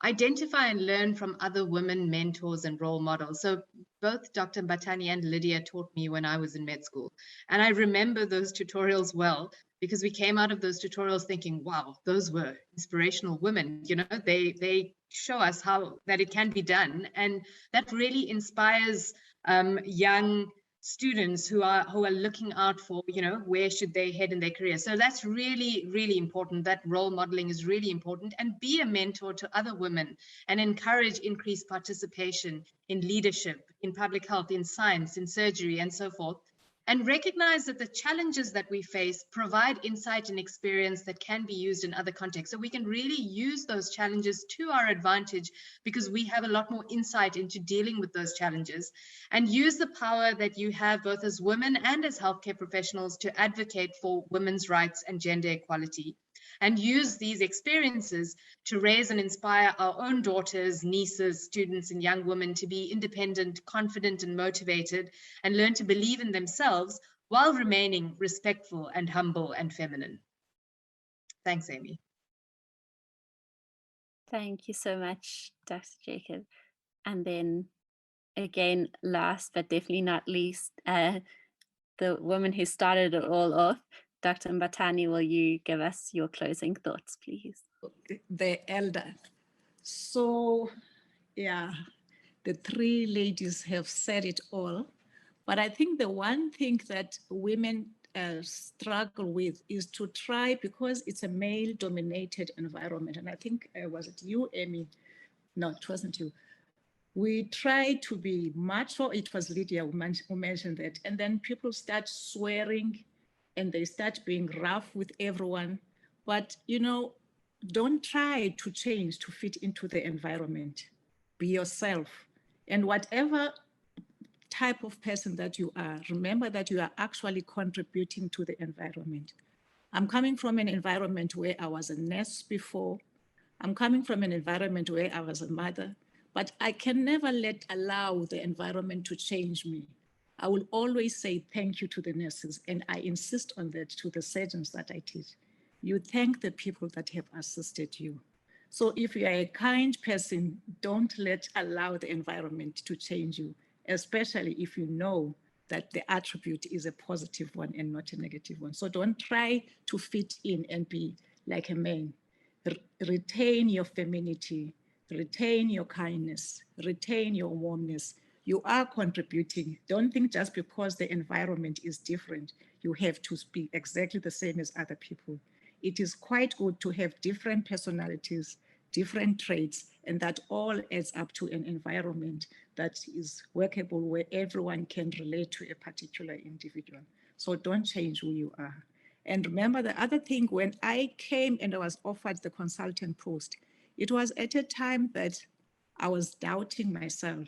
identify and learn from other women mentors and role models. So both Dr. Mbatani and Lydia taught me when I was in med school. And I remember those tutorials well, because we came out of those tutorials thinking, wow, those were inspirational women. You know, they show us how that it can be done. And that really inspires young students who are looking out for, you know, where should they head in their career. So that's really, really important. That role modeling is really important. And be a mentor to other women and encourage increased participation in leadership, in public health, in science, in surgery, and so forth. And recognize that the challenges that we face provide insight and experience that can be used in other contexts. So we can really use those challenges to our advantage because we have a lot more insight into dealing with those challenges, and use the power that you have both as women and as healthcare professionals to advocate for women's rights and gender equality. And use these experiences to raise and inspire our own daughters, nieces, students, and young women to be independent, confident, and motivated, and learn to believe in themselves while remaining respectful and humble and feminine. Thanks, Amy. Thank you so much, Dr. Jacob. And then again, last but definitely not least, the woman who started it all off, Dr. Mbatani, will you give us your closing thoughts, please? The elder. So, yeah, the three ladies have said it all. But I think the one thing that women struggle with is to try, because it's a male-dominated environment. And I think, was it you, Amy? No, it wasn't you. We try to be macho. It was Lydia who mentioned that. And then people start swearing and they start being rough with everyone. But, you know, don't try to change to fit into the environment. Be yourself. And whatever type of person that you are, remember that you are actually contributing to the environment. I'm coming from an environment where I was a nurse before. I'm coming from an environment where I was a mother, but I can never allow the environment to change me. I will always say thank you to the nurses, and I insist on that to the surgeons that I teach. You thank the people that have assisted you. So if you are a kind person, don't allow the environment to change you, especially if you know that the attribute is a positive one and not a negative one. So don't try to fit in and be like a man. Retain your femininity, retain your kindness, retain your warmness. You are contributing. Don't think just because the environment is different, you have to be exactly the same as other people. It is quite good to have different personalities, different traits, and that all adds up to an environment that is workable, where everyone can relate to a particular individual. So don't change who you are. And remember the other thing, when I came and I was offered the consultant post, it was at a time that I was doubting myself.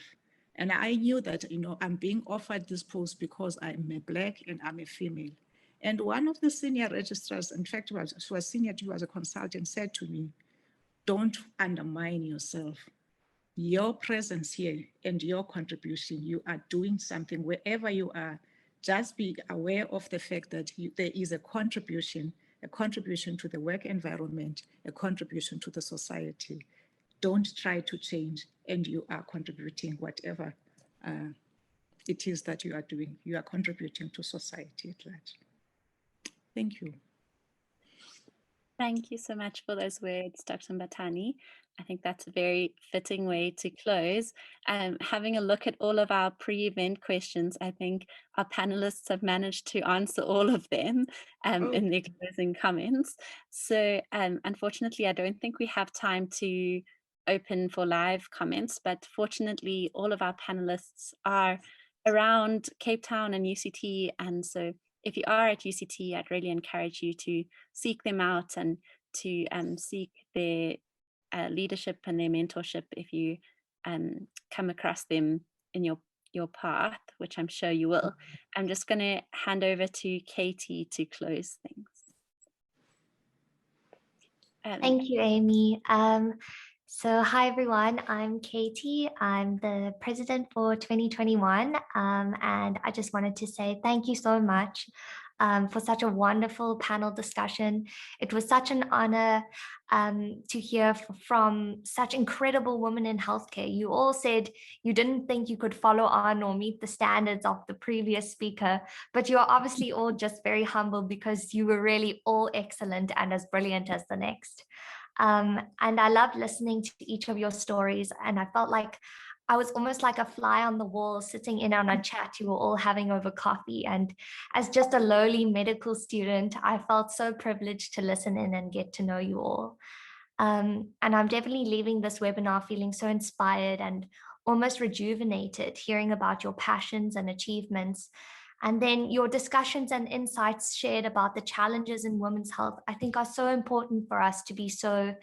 And I knew that, you know, I'm being offered this post because I'm a Black and I'm a female. And one of the senior registrars, in fact, she was senior, she was a consultant, said to me, don't undermine yourself. Your presence here and your contribution, you are doing something wherever you are. Just be aware of the fact that there is a contribution to the work environment, a contribution to the society. Don't try to change, and you are contributing whatever it is that you are doing. You are contributing to society at large. Thank you. Thank you so much for those words, Dr. Mbatani. I think that's a very fitting way to close. Having a look at all of our pre-event questions, I think our panelists have managed to answer all of them in their closing comments. So unfortunately, I don't think we have time to open for live comments, but fortunately, all of our panelists are around Cape Town and UCT. And so if you are at UCT, I'd really encourage you to seek them out and to seek their leadership and their mentorship if you come across them in your path, which I'm sure you will. I'm just going to hand over to Katie to close things. Thank you, Amy. So hi, everyone. I'm Katie. I'm the president for 2021. And I just wanted to say thank you so much for such a wonderful panel discussion. It was such an honor to hear from such incredible women in healthcare. You all said you didn't think you could follow on or meet the standards of the previous speaker, but you're obviously all just very humble because you were really all excellent and as brilliant as the next. And I loved listening to each of your stories, and I felt like I was almost like a fly on the wall sitting in on a chat you were all having over coffee. And as just a lowly medical student, I felt so privileged to listen in and get to know you all. And I'm definitely leaving this webinar feeling so inspired and almost rejuvenated, hearing about your passions and achievements. And then your discussions and insights shared about the challenges in women's health, I think are so important for us to be so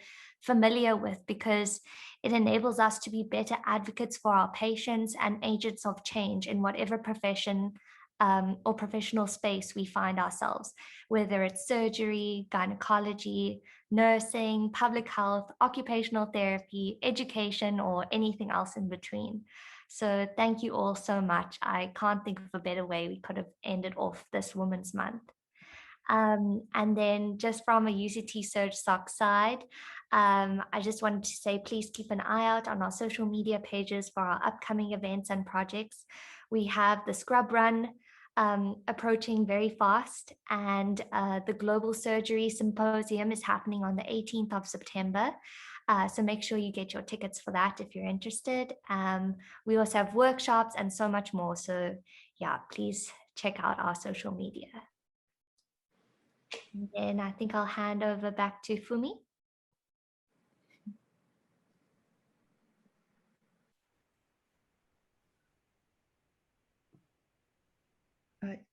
familiar with, because it enables us to be better advocates for our patients and agents of change in whatever profession or professional space we find ourselves, whether it's surgery, gynecology, nursing, public health, occupational therapy, education, or anything else in between. So thank you all so much. I can't think of a better way we could have ended off this Women's Month. And then just from a UCT Surge Soc side, I just wanted to say, please keep an eye out on our social media pages for our upcoming events and projects. We have the Scrub Run approaching very fast, and the Global Surgery Symposium is happening on the 18th of September. So make sure you get your tickets for that if you're interested. We also have workshops and so much more. So yeah, please check out our social media. And then I think I'll hand over back to Fumi.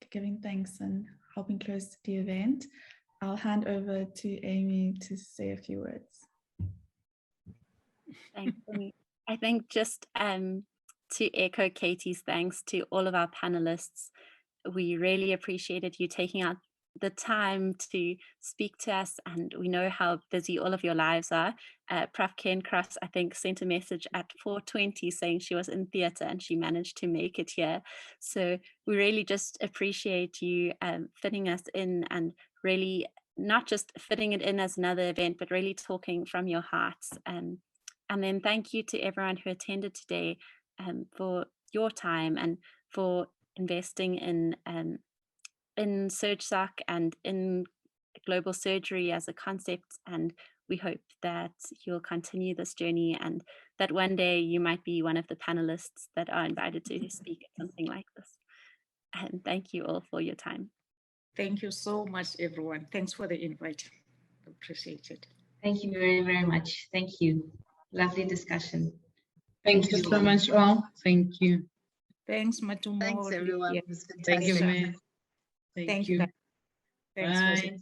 Giving thanks and helping close the event. I'll hand over to Amy to say a few words. Thanks, Amy. I think just to echo Katie's thanks to all of our panelists. We really appreciated you taking out the time to speak to us, and we know how busy all of your lives are. Prof Cairncross, I think, sent a message at 4:20 saying she was in theatre and she managed to make it here. So we really just appreciate you fitting us in, and really not just fitting it in as another event, but really talking from your hearts. And then thank you to everyone who attended today for your time and for investing in SurgeSoc and in global surgery as a concept. And we hope that you'll continue this journey and that one day you might be one of the panelists that are invited to speak at something like this. And thank you all for your time. Thank you so much, everyone. Thanks for the invite. Appreciate it. Thank you very, very much. Thank you. Lovely discussion. Thank you so much, all. Thank you. Thanks, Matumo. Thanks, everyone. Yeah. It was Thank you, fantastic. man. Thank you. Thanks. Bye.